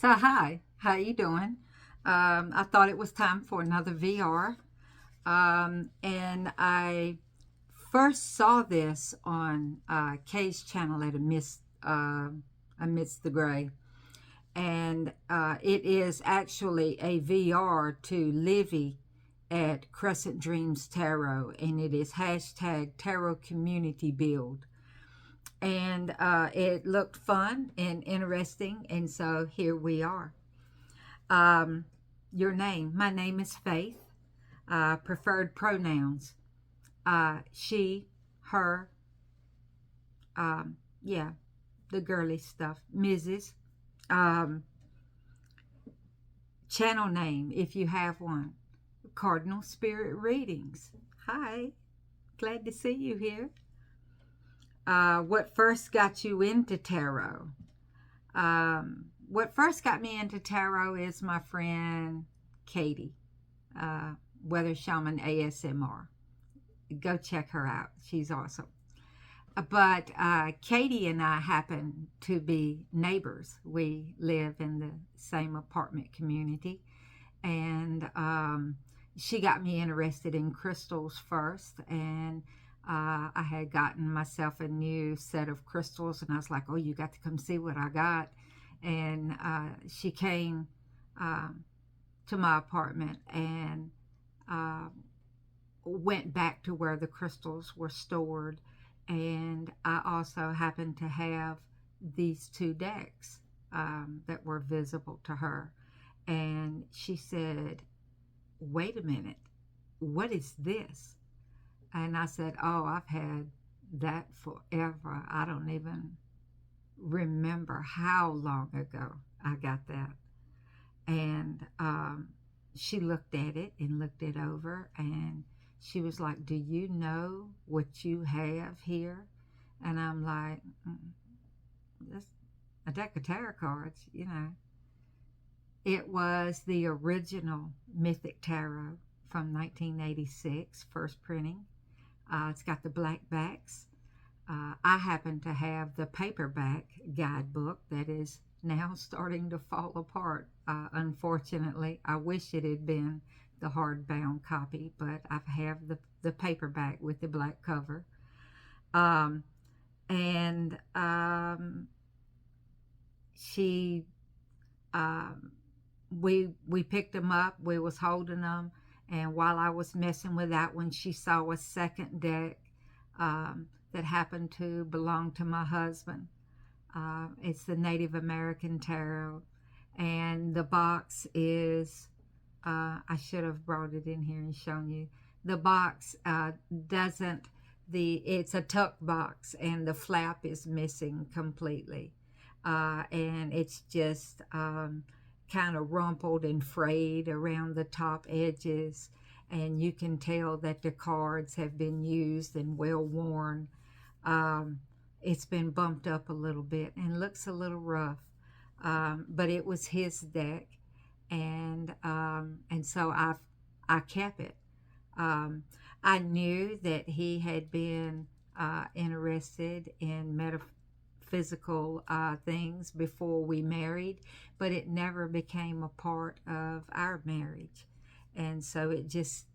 So hi, how you doing? I thought it was time for another VR, and I first saw this on Kay's channel at Amidst the Gray, and it is actually a VR to Livy at Crescent Dreams Tarot, and it is hashtag Tarot Community Build. And it looked fun and interesting, and so here we are. Um, your name. My name is Faith. Preferred pronouns. She, her, yeah, the girly stuff. Mrs. Um, Channel name, if you have one. Cardinal Spirit Readings. Hi, glad to see you here. What first got you into tarot? What first got me into tarot is my friend Katie, uh, Weather Shaman ASMR. Go check her out. She's awesome. But Katie and I happen to be neighbors. We live in the same apartment community. And she got me interested in crystals first. And I had gotten myself a new set of crystals. And I was like, oh, you got to come see what I got. And she came to my apartment and uh, went back to where the crystals were stored. And I also happened to have these two decks that were visible to her. And she said, wait a minute, what is this? And I said, oh, I've had that forever. I don't even remember how long ago I got that. And she looked at it and looked it over, and she was like, do you know what you have here? And I'm like, that's a deck of tarot cards. It was the original Mythic Tarot from 1986, first printing. It's got the black backs. I happen to have the paperback guidebook that is now starting to fall apart. Unfortunately, I wish it had been the hardbound copy, but I have the paperback with the black cover. Um, and she, um, we picked them up. We was holding them, and while I was messing with that one, she saw a second deck that happened to belong to my husband. It's the Native American Tarot, and the box is, I should have brought it in here and shown you. The box doesn't, it's a tuck box, and the flap is missing completely. And it's just kind of rumpled and frayed around the top edges, and you can tell that the cards have been used and well worn. Um, it's been bumped up a little bit and looks a little rough, but it was his deck, and so I kept it. Um, I knew that he had been interested in metaphysical things before we married, but it never became a part of our marriage, and so it just,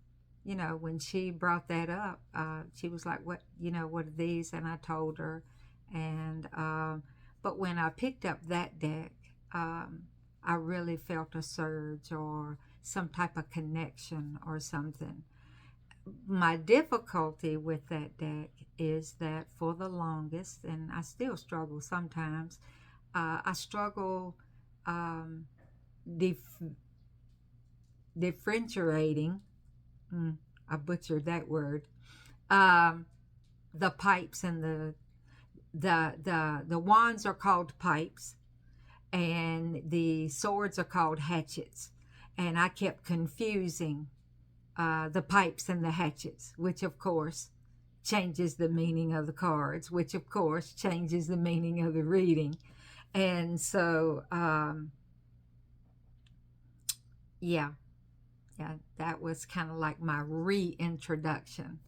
when she brought that up, she was like, what are these? And I told her. And, but when I picked up that deck, I really felt a surge or some type of connection or something. My difficulty with that deck is that for the longest, and I still struggle sometimes, I struggle um, dif- differentiating. I butchered that word. Um, the pipes and the wands are called pipes, and the swords are called hatchets. And I kept confusing the pipes and the hatchets, which of course changes the meaning of the cards, which of course changes the meaning of the reading. And so, yeah, yeah, that was kind of like my reintroduction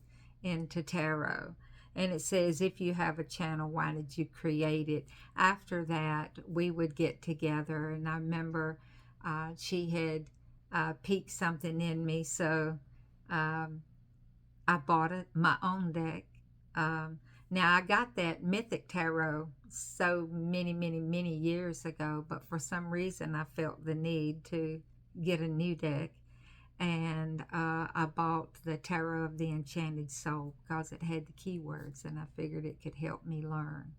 into tarot. And it says, if you have a channel, why did you create it? After that, we would get together, and I remember she had piqued something in me, so um, I bought my own deck. Now, I got that Mythic Tarot so many, many, many years ago, but for some reason I felt the need to get a new deck. And I bought the Tarot of the Enchanted Soul because it had the keywords, and I figured it could help me learn.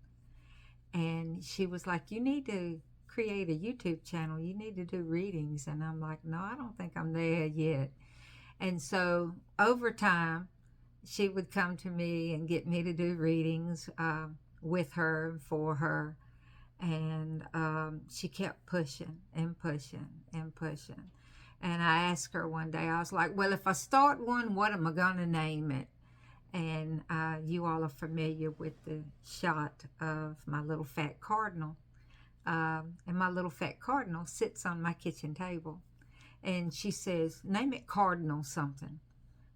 And she was like, you need to create a YouTube channel. You need to do readings. And I'm like, no, I don't think I'm there yet. And so over time, she would come to me and get me to do readings with her and for her. And she kept pushing and pushing and pushing. And I asked her one day, I was like, well, if I start one, what am I going to name it? And you all are familiar with the shot of my little fat cardinal. And my little fat cardinal sits on my kitchen table. And she says, name it Cardinal something.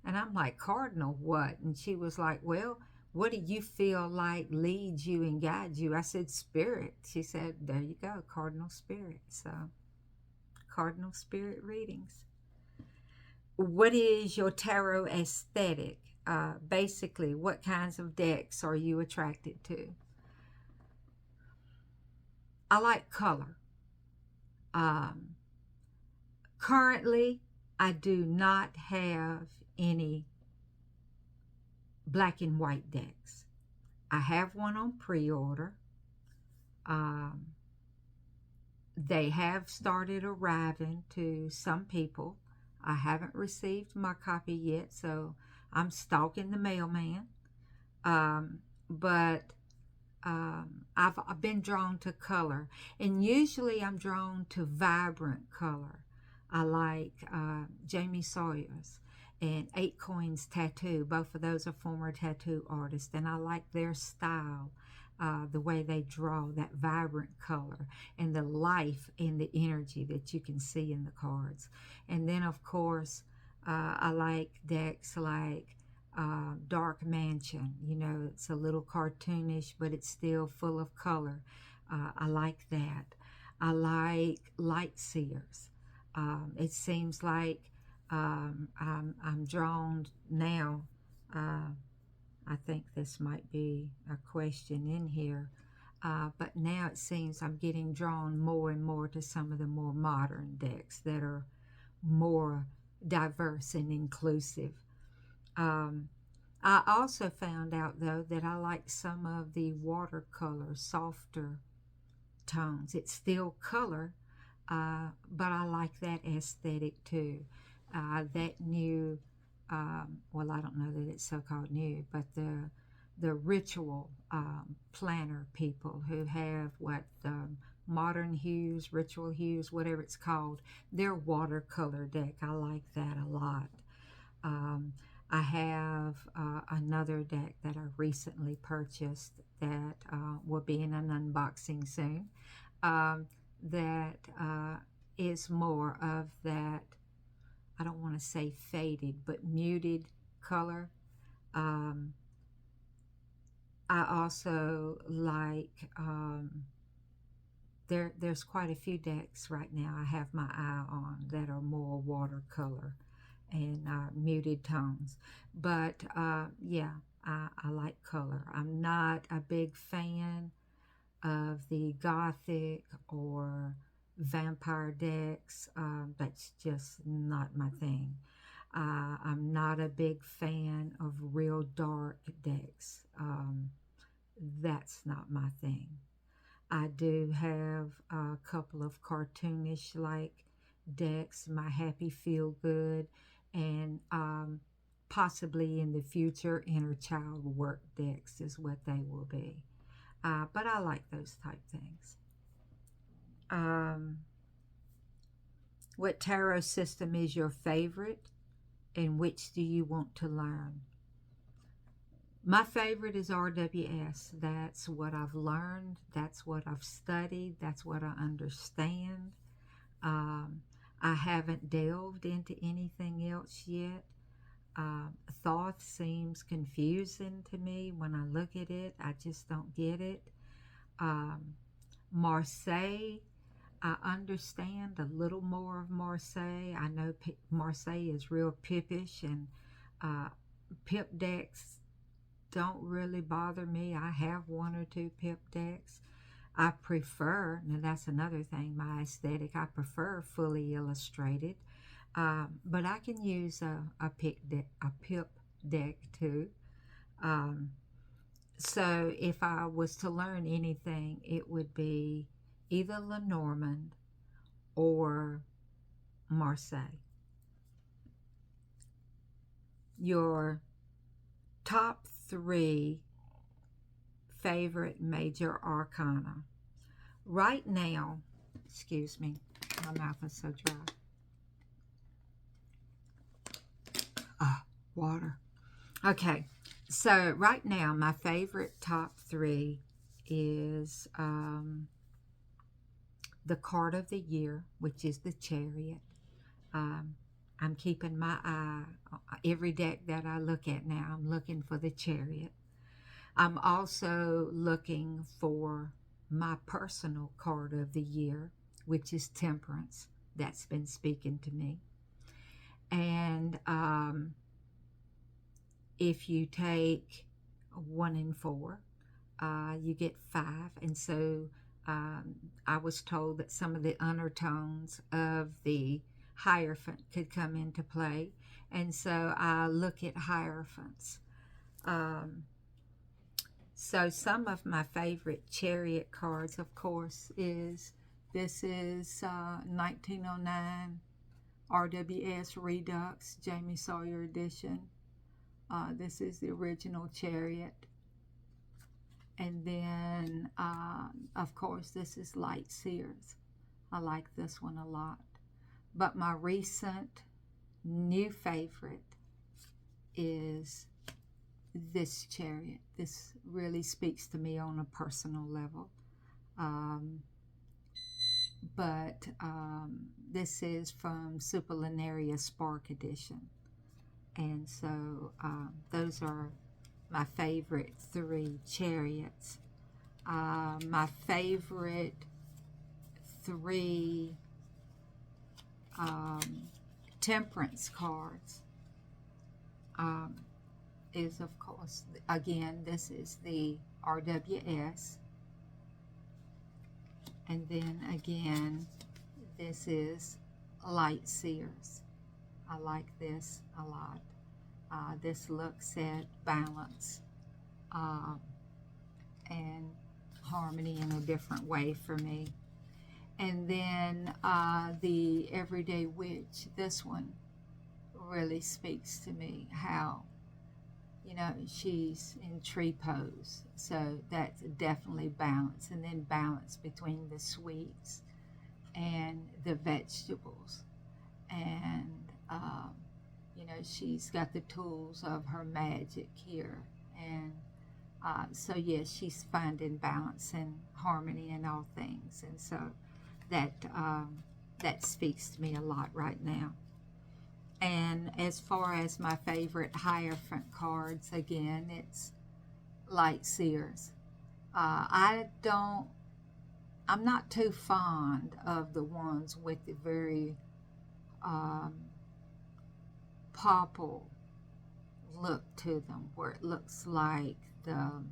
And I'm like, Cardinal what? And she was like, well, what do you feel like leads you and guides you? I said, Spirit. She said, there you go, Cardinal Spirit. So, Cardinal Spirit readings. What is your tarot aesthetic? Basically, what kinds of decks are you attracted to? I like color. Currently, I do not have any black and white decks. I have one on pre-order. They have started arriving to some people. I haven't received my copy yet, so I'm stalking the mailman. But I've been drawn to color, and usually I'm drawn to vibrant color. I like Jamie Sawyer's and 8 Coins Tattoo. Both of those are former tattoo artists, and I like their style, the way they draw that vibrant color and the life and the energy that you can see in the cards. And then, of course, I like decks like Dark Mansion. You know, it's a little cartoonish, but it's still full of color. I like that. I like Light Seers. It seems like I'm drawn now. I think this might be a question in here. But now it seems I'm getting drawn more and more to some of the more modern decks that are more diverse and inclusive. I also found out, though, that I like some of the watercolor, softer tones. It's still color, but I like that aesthetic too. That new, well, I don't know that it's so-called new, but the ritual planner people who have what modern hues, ritual hues, whatever it's called, their watercolor deck. I like that a lot. I have another deck that I recently purchased that will be in an unboxing soon. That is more of that, I don't want to say faded, but muted color. I also like, there's quite a few decks right now I have my eye on that are more watercolor and muted tones. But yeah, I like color. I'm not a big fan of the gothic or vampire decks. That's just not my thing. I'm not a big fan of real dark decks. That's not my thing. I do have a couple of cartoonish like decks, my Happy Feel Good, and possibly in the future inner child work decks is what they will be. But I like those type things. What tarot system is your favorite, and which do you want to learn? My favorite is RWS. That's what I've learned. That's what I've studied. That's what I understand. I haven't delved into anything else yet. Thoth seems confusing to me when I look at it. I just don't get it. Marseille, I understand a little more of Marseille. I know Marseille is real pippish, and pip decks don't really bother me. I have one or two pip decks. I prefer, and that's another thing, my aesthetic, I prefer fully illustrated. But I can use a pip deck too. Um, so if I was to learn anything, it would be either Lenormand or Marseille. Your top 3 favorite major arcana. Right now, excuse me, my mouth is so dry. Water. Okay, so right now my favorite top 3 is the card of the year, which is the Chariot. I'm keeping my eye, every deck that I look at now, I'm looking for the Chariot. I'm also looking for my personal card of the year, which is Temperance. That's been speaking to me. And if you take 1 and 4, you get 5. And so I was told that some of the undertones of the Hierophant could come into play. And so I look at Hierophants. So some of my favorite Chariot cards, of course, this is 1909 RWS Redux Jamie Sawyer edition. This is the original Chariot. And then, of course, this is Light Sears. I like this one a lot. But my recent new favorite is this Chariot. This really speaks to me on a personal level. This is from Superlunaria Spark Edition. And so those are my favorite 3 Chariots. My favorite 3 Temperance cards is, of course, again, this is the RWS. And then again, this is Light Sears. I like this a lot. This looks at balance and harmony in a different way for me. And then the Everyday Witch, this one really speaks to me, how, you know, she's in tree pose. So that's definitely balance. And then balance between the sweets and the vegetables. And, you know, she's got the tools of her magic here. And so, yes, she's finding balance and harmony in all things. And so that speaks to me a lot right now. And as far as my favorite Hierophant cards, again, it's Light Sears. I'm not too fond of the ones with the very purple look to them, where it looks like the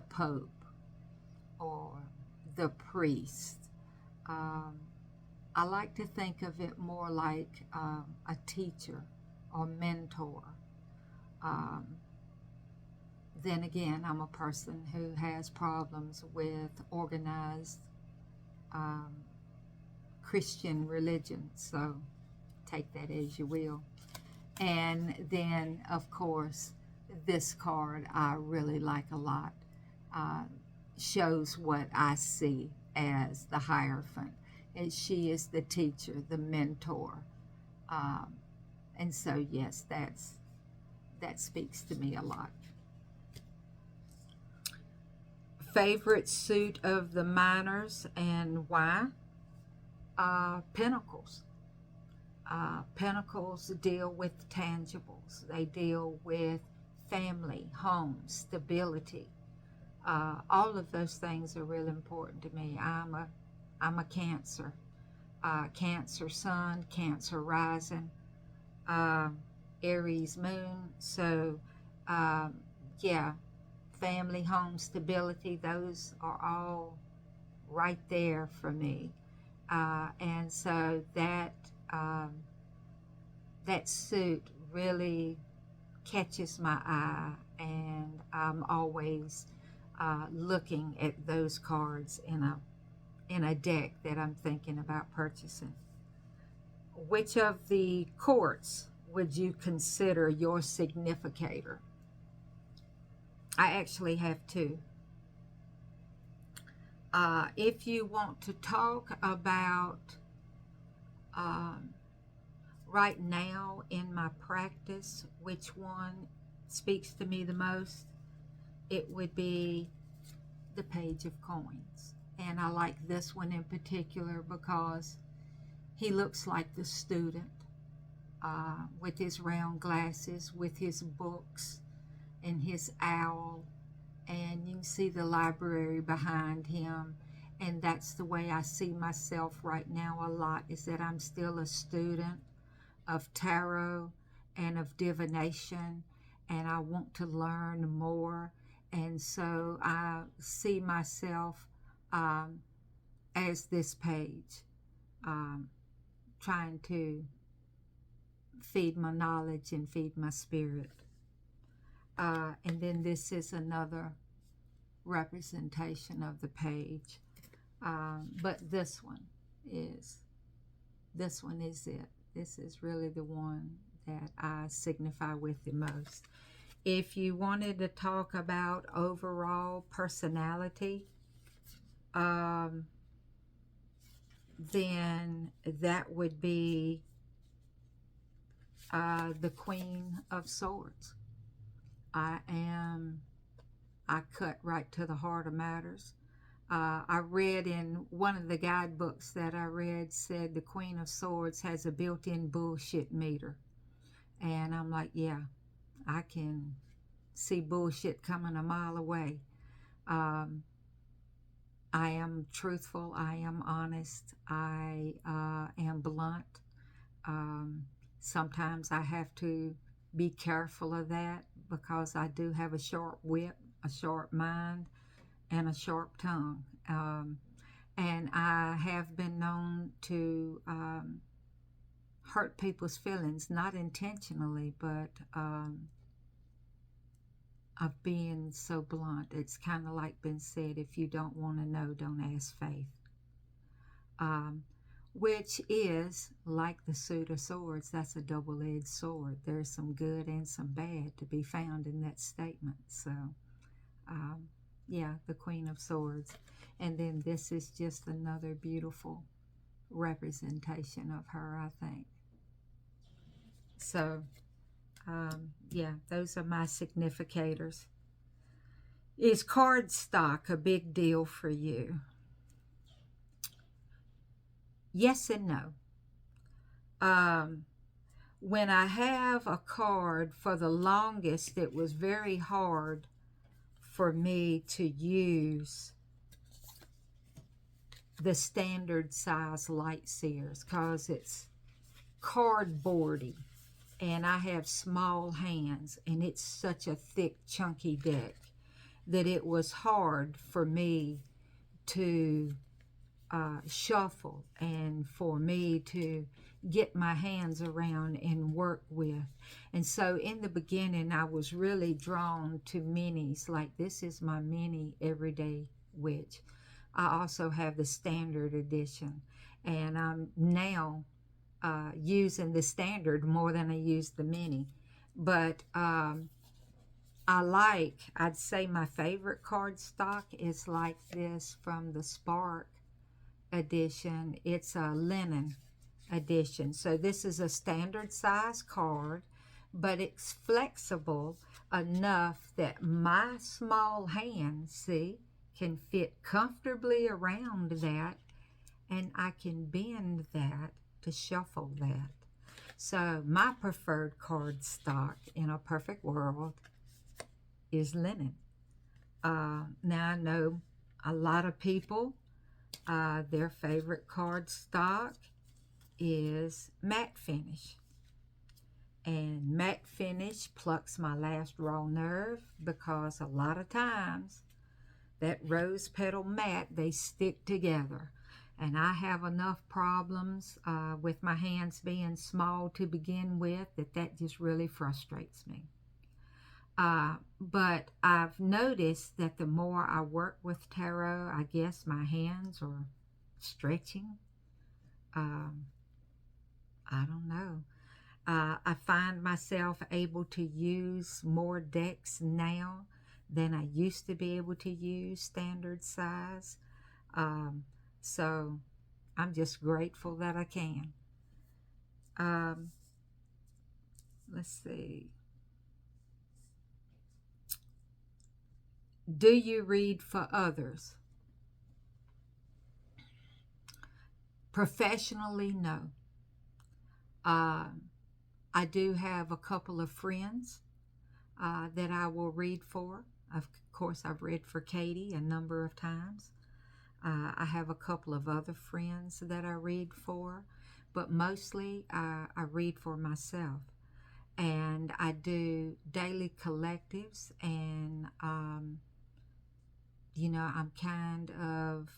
Pope or the priest. I like to think of it more like a teacher or mentor. Then again, I'm a person who has problems with organized Christian religion, so take that as you will. And then, of course, this card I really like a lot. Shows what I see as the Hierophant. And she is the teacher, the mentor. And so, yes, that speaks to me a lot. Favorite suit of the minors and why? Pentacles. Pentacles deal with tangibles. They deal with family, home, stability. All of those things are really important to me. I'm a Cancer. Cancer Sun, Cancer Rising, uh, Aries Moon. So, um, yeah, family, home, stability, those are all right there for me. And so um, that suit really catches my eye, and I'm always looking at those cards in a deck that I'm thinking about purchasing. Which of the courts would you consider your significator? I actually have two. If you want to talk about um, right now in my practice, which one speaks to me the most, it would be the Page of Coins. And I like this one in particular because he looks like the student with his round glasses, with his books and his owl, and you can see the library behind him. And that's the way I see myself right now a lot, is that I'm still a student of tarot and of divination, and I want to learn more. And so I see myself as this page, trying to feed my knowledge and feed my spirit. And then this is another representation of the page. But this one is it. This is really the one that I signify with the most. If you wanted to talk about overall personality, then that would be the Queen of Swords. I cut right to the heart of matters. I read in one of the guidebooks that I read said the Queen of Swords has a built-in bullshit meter. And I'm like, yeah, I can see bullshit coming a mile away. I am truthful. I am honest. I am blunt. Sometimes I have to be careful of that because I do have a sharp wit, a sharp mind, and a sharp tongue. And I have been known to hurt people's feelings, not intentionally, but of being so blunt. It's kind of like been said, if you don't want to know, don't ask faith. Which is like the suit of swords. That's a double-edged sword. There's some good and some bad to be found in that statement. So, yeah, the Queen of Swords. And then this is just another beautiful representation of her, I think. So, yeah, those are my significators. Is cardstock a big deal for you? Yes and no. When I have a card, for the longest, it was very hard for me to use the standard size light seers because it's cardboardy and I have small hands and it's such a thick, chunky deck that it was hard for me to shuffle and for me to get my hands around and work with. And so in the beginning, I was really drawn to minis. Like, this is my mini Everyday Witch. I also have the standard edition, and I'm now using the standard more than I use the mini. But I'd say my favorite cardstock is like this from the Spark edition. It's a linen edition. So this is a standard size card, but it's flexible enough that my small hand, see, can fit comfortably around that, and I can bend that to shuffle that. So my preferred cardstock in a perfect world is linen. Now I know a lot of people, their favorite cardstock is matte finish. And matte finish plucks my last raw nerve because a lot of times that rose petal matte, they stick together. And I have enough problems with my hands being small to begin with that just really frustrates me. But I've noticed that the more I work with tarot, I guess my hands are stretching. I don't know. I find myself able to use more decks now than I used to be able to use standard size. So I'm just grateful that I can. Let's see. Do you read for others? Professionally, no. I do have a couple of friends that I will read for. Of course, I've read for Katie a number of times. I have a couple of other friends that I read for, but mostly I read for myself. And I do daily collectives, and I'm kind of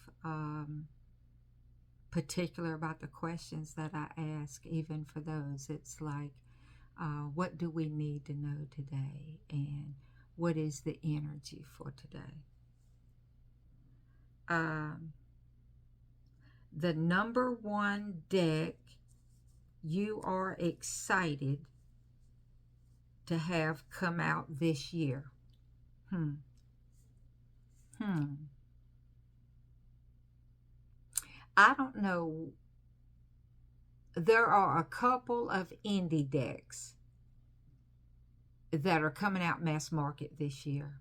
particular about the questions that I ask, even for those. It's like, what do we need to know today? And what is the energy for today? The number one deck you are excited to have come out this year. I don't know. There are a couple of indie decks that are coming out mass market this year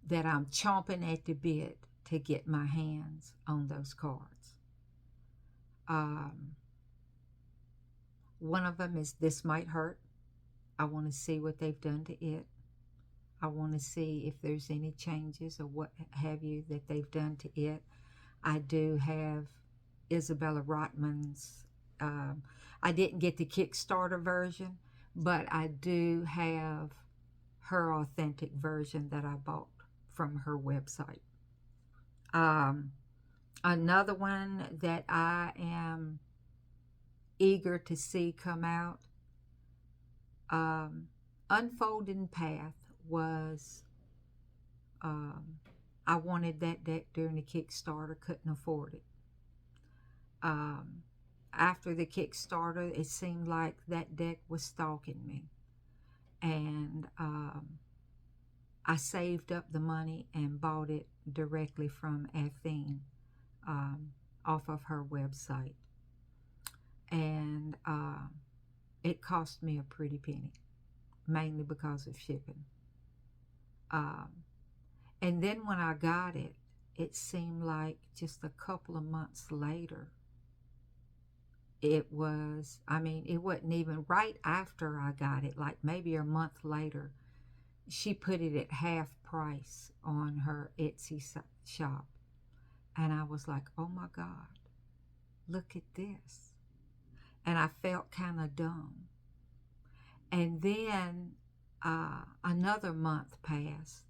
that I'm chomping at the bit to get my hands on those cards. One of them is This Might Hurt. I want to see what they've done to it. I want to see if there's any changes or what have you that they've done to it. I do have Isabella Rotman's, I didn't get the Kickstarter version, but I do have her authentic version that I bought from her website. Another one that I am eager to see come out, Unfolding Path was, I wanted that deck during the Kickstarter, couldn't afford it. After the Kickstarter, it seemed like that deck was stalking me. And I saved up the money and bought it directly from Athene off of her website. And it cost me a pretty penny, mainly because of shipping. And then when I got it, it seemed like just a couple of months later, it wasn't even right after I got it, like maybe a month later, she put it at half price on her Etsy shop. And I was like, oh my God, look at this. And I felt kind of dumb. And then another month passed,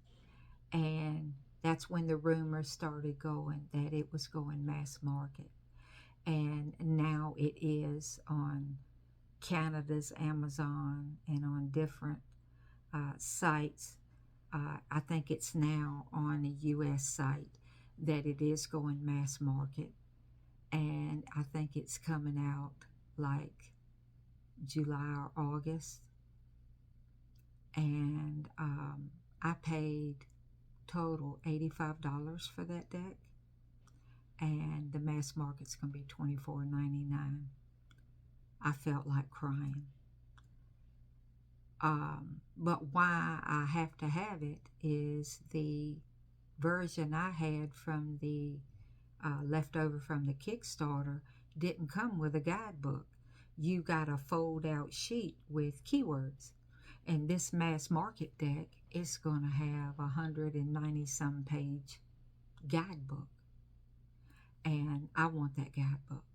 and that's when the rumors started going that it was going mass market. And now it is on Canada's Amazon and on different sites. I think it's now on a U.S. site that it is going mass market. And I think it's coming out like July or August. And I paid total $85 for that deck. And the mass market's going to be $24.99. I felt like crying. But why I have to have it is the version I had from the leftover from the Kickstarter didn't come with a guidebook. you got a fold out sheet with keywords. And this mass market deck is going to have a 190 some page guidebook. And I want that guidebook.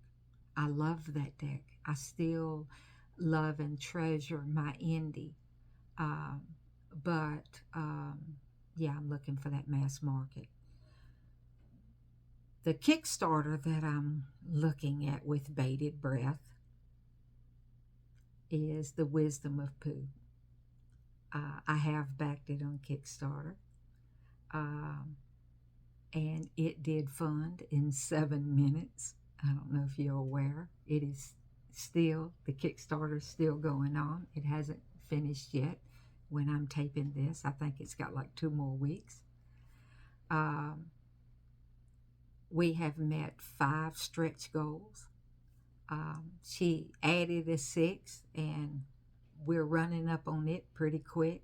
I love that deck. I still love and treasure my indie. Um, but yeah, I'm looking for that mass market. The Kickstarter that I'm looking at with bated breath is The Wisdom of Pooh. I have backed it on Kickstarter. And it did fund in 7 minutes. I don't know if you're aware. It is still, the Kickstarter's still going on. It hasn't finished yet when I'm taping this. I think it's got like 2 more weeks. We have met 5 stretch goals. She added a 6th, and we're running up on it pretty quick.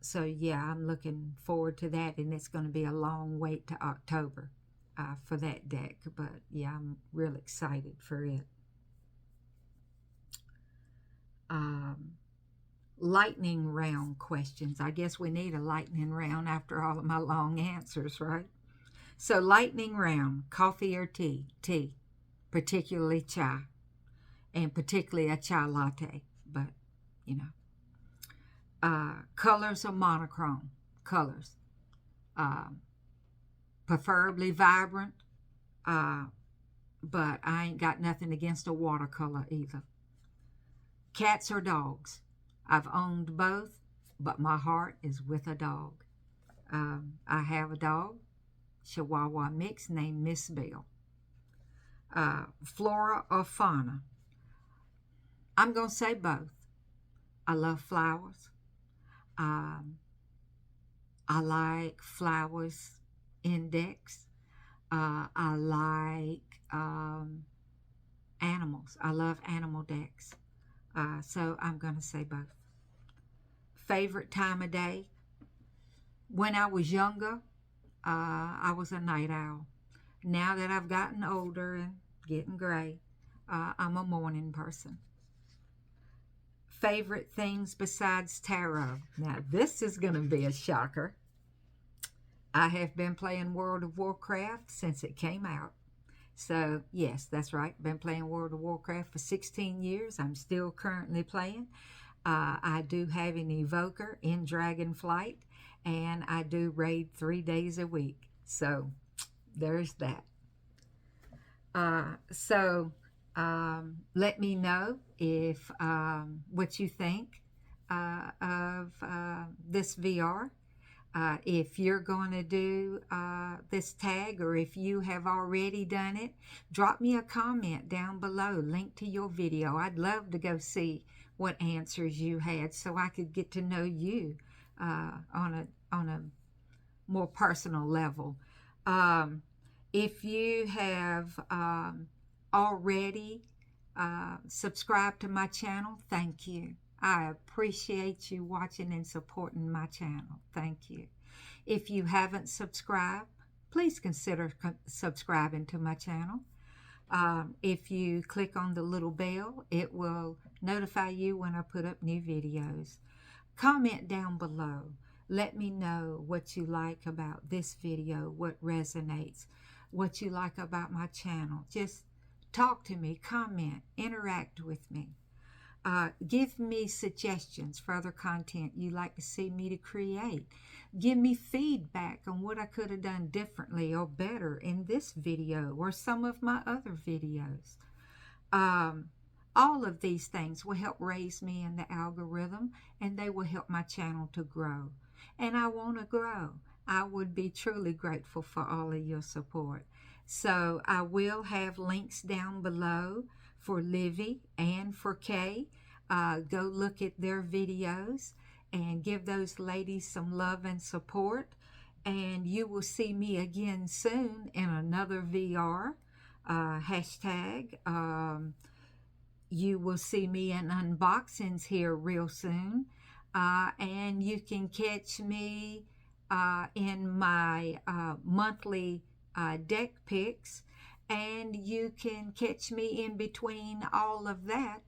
So yeah, I'm looking forward to that, and it's going to be a long wait to October for that deck. But yeah, I'm real excited for it. Lightning round questions. I guess we need a lightning round after all of my long answers, right? So lightning round, coffee or tea? Tea, particularly chai, and particularly a chai latte, but you know. Colors or monochrome? Colors. Preferably vibrant, but I ain't got nothing against a watercolor either. Cats or dogs? I've owned both, but my heart is with a dog. I have a dog, Chihuahua mix, named Miss Bell. Flora or fauna? I'm going to say both. I love flowers. I like flowers index. I like animals. I love animal decks. So I'm going to say both. Favorite time of day? When I was younger, I was a night owl. Now that I've gotten older and getting gray, I'm a morning person. Favorite things besides tarot? Now, this is going to be a shocker. I have been playing World of Warcraft since it came out. So, yes, that's right. Been playing World of Warcraft for 16 years. I'm still currently playing. I do have an evoker in Dragonflight, and I do raid 3 days a week. So, there's that. Let me know if what you think of this VR. If you're going to do this tag, or if you have already done it, drop me a comment down below, link to your video. I'd love to go see what answers you had, so I could get to know you on a more personal level. If you have already subscribed to my channel, thank you. I appreciate you watching and supporting my channel. Thank you. If you haven't subscribed, please consider subscribing to my channel. If you click on the little bell, it will notify you when I put up new videos. Comment down below. Let me know what you like about this video, what resonates, what you like about my channel. Just talk to me, comment, interact with me. Give me suggestions for other content you'd like to see me to create. Give me feedback on what I could have done differently or better in this video or some of my other videos. All of these things will help raise me in the algorithm, and they will help my channel to grow. And I want to grow. I would be truly grateful for all of your support. So I will have links down below for Livy and for Kay. Go look at their videos and give those ladies some love and support. And you will see me again soon in another VR hashtag. You will see me in unboxings here real soon. And you can catch me in my monthly deck picks And you can catch me in between all of that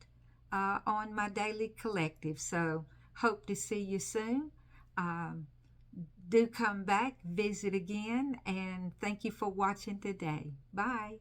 on my daily collective. So hope to see you soon. Um, do come back, visit again, and thank you for watching today. Bye.